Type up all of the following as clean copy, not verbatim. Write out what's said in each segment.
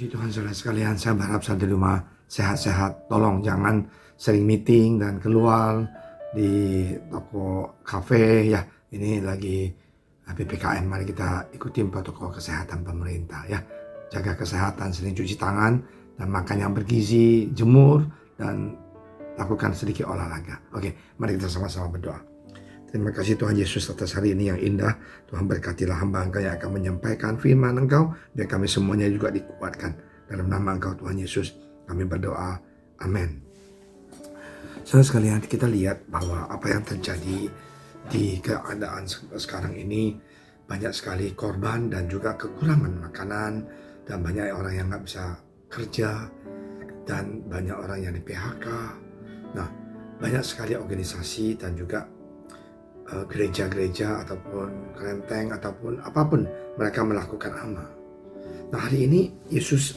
Puji Tuhan saudara sekalian, saya berharap saya di rumah sehat-sehat. Tolong jangan sering meeting dan keluar di toko kafe ya. Ini lagi PPKM, mari kita ikutin protokol kesehatan pemerintah ya. Jaga kesehatan, sering cuci tangan dan makan yang bergizi, jemur dan lakukan sedikit olahraga. Oke, mari kita sama-sama berdoa. Terima kasih Tuhan Yesus atas hari ini yang indah. Tuhan berkatilah hamba Engkau yang akan menyampaikan firman Engkau. Biar kami semuanya juga dikuatkan. Dalam nama Engkau Tuhan Yesus kami berdoa. Amin. Saudara sekalian, kita lihat bahwa apa yang terjadi di keadaan sekarang ini, banyak sekali korban dan juga kekurangan makanan. Dan banyak orang yang gak bisa kerja. Dan banyak orang yang di PHK. Nah, banyak sekali organisasi dan juga gereja-gereja ataupun kelenteng ataupun apapun mereka melakukan amal. Nah, hari ini Yesus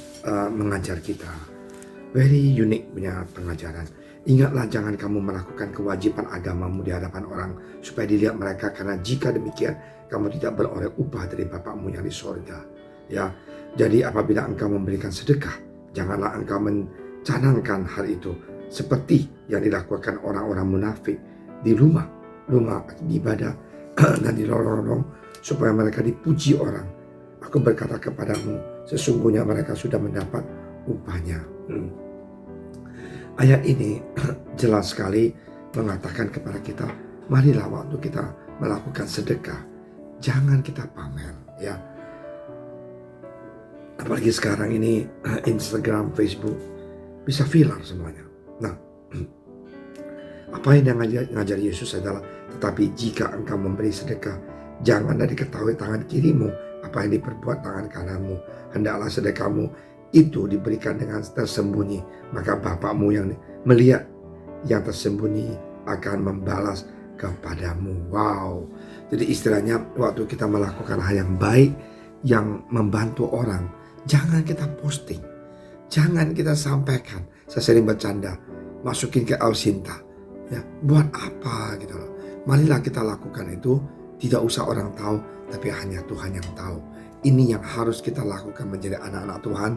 mengajar kita very unique punya pengajaran. Ingatlah, jangan kamu melakukan kewajiban agamamu di hadapan orang supaya dilihat mereka, karena jika demikian kamu tidak beroleh upah dari Bapakmu yang di sorga. Ya, jadi apabila engkau memberikan sedekah, janganlah engkau mencanangkan hal itu seperti yang dilakukan orang-orang munafik di rumah ibadah dan di lorong-lorong supaya mereka dipuji orang. Aku berkata kepadamu, sesungguhnya mereka sudah mendapat upahnya. Ayat ini jelas sekali mengatakan kepada kita, marilah waktu kita melakukan sedekah, jangan kita pamer ya. Apalagi sekarang ini Instagram, Facebook bisa viral semuanya. Nah, apa yang ngajar Yesus adalah, tetapi jika engkau memberi sedekah, janganlah diketahui tangan kirimu apa yang diperbuat tangan kananmu. Hendaklah sedekahmu itu diberikan dengan tersembunyi, maka Bapakmu yang melihat yang tersembunyi akan membalas kepadamu. Wow. Jadi istilahnya, waktu kita melakukan hal yang baik yang membantu orang, jangan kita posting, jangan kita sampaikan. Saya sering bercanda, masukin ke Ausinta. Ya, buat apa gitu loh. Marilah kita lakukan itu, tidak usah orang tahu, tapi hanya Tuhan yang tahu. Ini yang harus kita lakukan menjadi anak-anak Tuhan.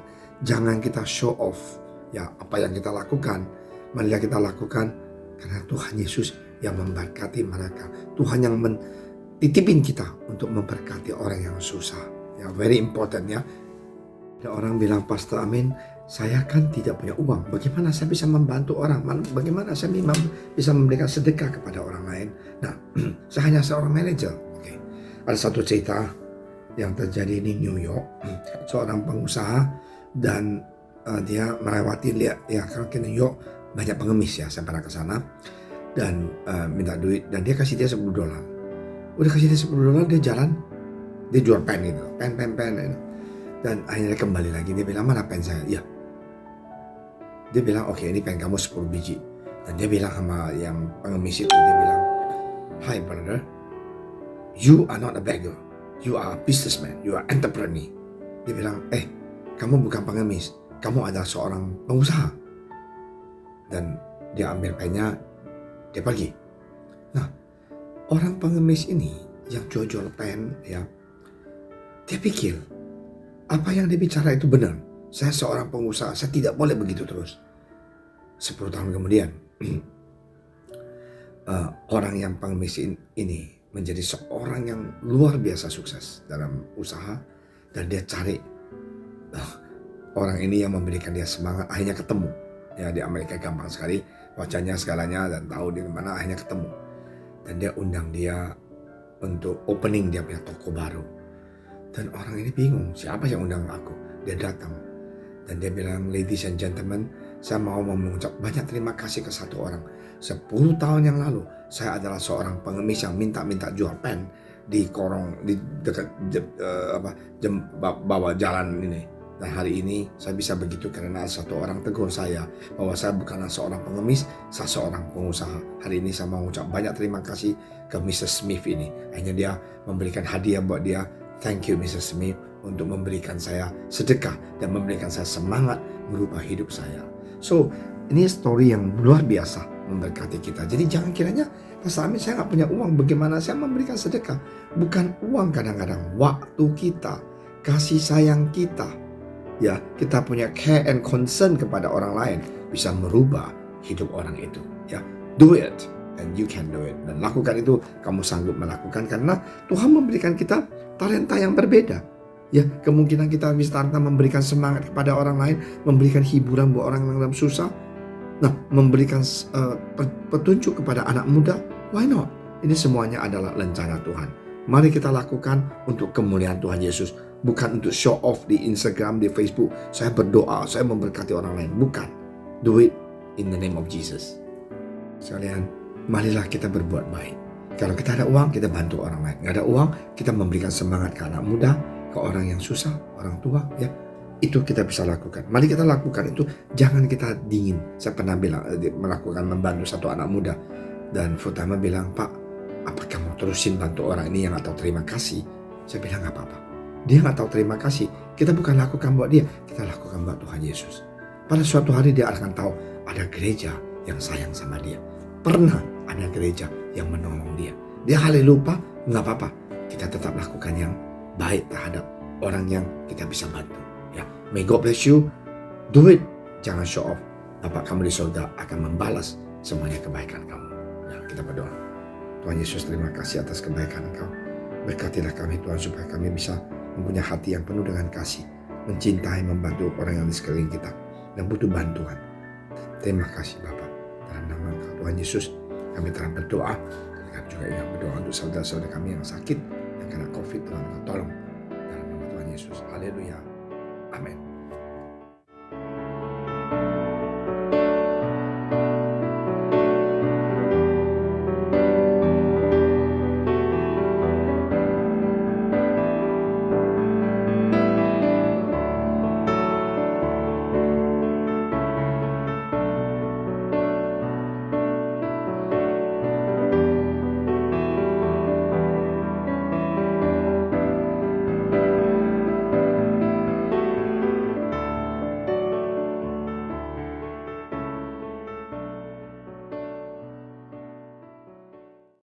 Jangan kita show off ya apa yang kita lakukan. Marilah kita lakukan karena Tuhan Yesus yang memberkati mereka. Tuhan yang titipin kita untuk memberkati orang yang susah. Ya, very important ya. Ada orang bilang, Pastor Amin, saya kan tidak punya uang. Bagaimana saya bisa membantu orang? Bagaimana saya bisa memberikan sedekah kepada orang lain? Nah, saya hanya seorang manajer. Oke. Ada satu cerita yang terjadi di New York. Seorang pengusaha dan dia melewati ke New York, banyak pengemis ya. Saya pernah ke sana dan minta duit, dan dia kasih dia $10. Udah kasih dia $10, dia jalan, dia jual pen gitu, pen. Dan akhirnya dia kembali lagi, dia bilang, mana pen saya? Ya. Dia bilang, oke, ini pen kamu 10 biji. Dan dia bilang sama yang pengemis itu, dia bilang, hi brother, you are not a beggar, you are a businessman, you are entrepreneur. Dia bilang, kamu bukan pengemis, kamu adalah seorang pengusaha. Dan dia ambil pennya, dia pergi. Nah, orang pengemis ini yang jual pen ya, dia pikir apa yang dia bicara itu benar. Saya seorang pengusaha, saya tidak boleh begitu terus. 10 tahun kemudian, orang yang pengemis ini menjadi seorang yang luar biasa sukses dalam usaha. Dan dia cari orang ini yang memberikan dia semangat. Akhirnya ketemu. Ya, di Amerika gampang sekali. Wajahnya segalanya dan tahu di mana, akhirnya ketemu. Dan dia undang dia untuk opening dia punya toko baru. Dan orang ini bingung, siapa yang undang aku? Dia datang dan dia bilang, ladies and gentlemen, saya mau mengucap banyak terima kasih ke satu orang. 10 tahun yang lalu saya adalah seorang pengemis yang minta jual pen di dekat bawah jalan ini. Dan hari ini saya bisa begitu karena satu orang tegur saya bahwa saya bukanlah seorang pengemis, saya seorang pengusaha. Hari ini saya mau mengucap banyak terima kasih ke Mr. Smith ini. Akhirnya dia memberikan hadiah buat dia. Thank you Mr. Smith untuk memberikan saya sedekah dan memberikan saya semangat merubah hidup saya. So, ini story yang luar biasa memberkati kita. Jadi jangan kiranya, Pastor Amin, saya gak punya uang, bagaimana saya memberikan sedekah? Bukan uang, kadang-kadang waktu kita, kasih sayang kita, ya kita punya care and concern kepada orang lain, bisa merubah hidup orang itu. Ya, do it and you can do it. Dan lakukan itu, kamu sanggup melakukan karena Tuhan memberikan kita talenta yang berbeda. Ya, kemungkinan kita bisa memberikan semangat kepada orang lain, memberikan hiburan buat orang yang dalam susah. Nah, memberikan petunjuk kepada anak muda, why not? Ini semuanya adalah rencana Tuhan. Mari kita lakukan untuk kemuliaan Tuhan Yesus. Bukan untuk show off di Instagram, di Facebook. Saya berdoa, saya memberkati orang lain. Bukan. Do it in the name of Jesus. Sekalian, marilah kita berbuat baik. Kalau kita ada uang, kita bantu orang lain. Nggak ada uang, kita memberikan semangat ke anak muda, ke orang yang susah, orang tua, ya. Itu kita bisa lakukan. Mari kita lakukan itu. Jangan kita dingin. Saya pernah bilang membantu satu anak muda, dan Futama bilang, Pak, apa kamu terusin bantu orang ini yang nggak tahu terima kasih? Saya bilang nggak apa-apa. Dia nggak tahu terima kasih. Kita bukan lakukan buat dia, kita lakukan buat Tuhan Yesus. Pada suatu hari dia akan tahu ada gereja yang sayang sama dia. Pernah ada gereja yang menolong dia. Dia hari lupa, nggak apa-apa. Kita tetap lakukan yang baik terhadap orang yang kita bisa bantu. Ya, may God bless you. Do it. Jangan show off. Bapak kamu di surga akan membalas semuanya kebaikan kamu. Ya, kita berdoa. Tuhan Yesus, terima kasih atas kebaikan Engkau. Berkatilah kami Tuhan supaya kami bisa mempunyai hati yang penuh dengan kasih, mencintai, membantu orang yang di sekeliling kita yang butuh bantuan. Terima kasih Bapak. Dalam nama Tuhan Yesus kami telah berdoa. Kami juga ingin berdoa untuk saudara-saudara kami yang sakit, yang kena COVID. Tuhan Engkau tolong. Dalam nama Tuhan Yesus. Haleluya. Amin.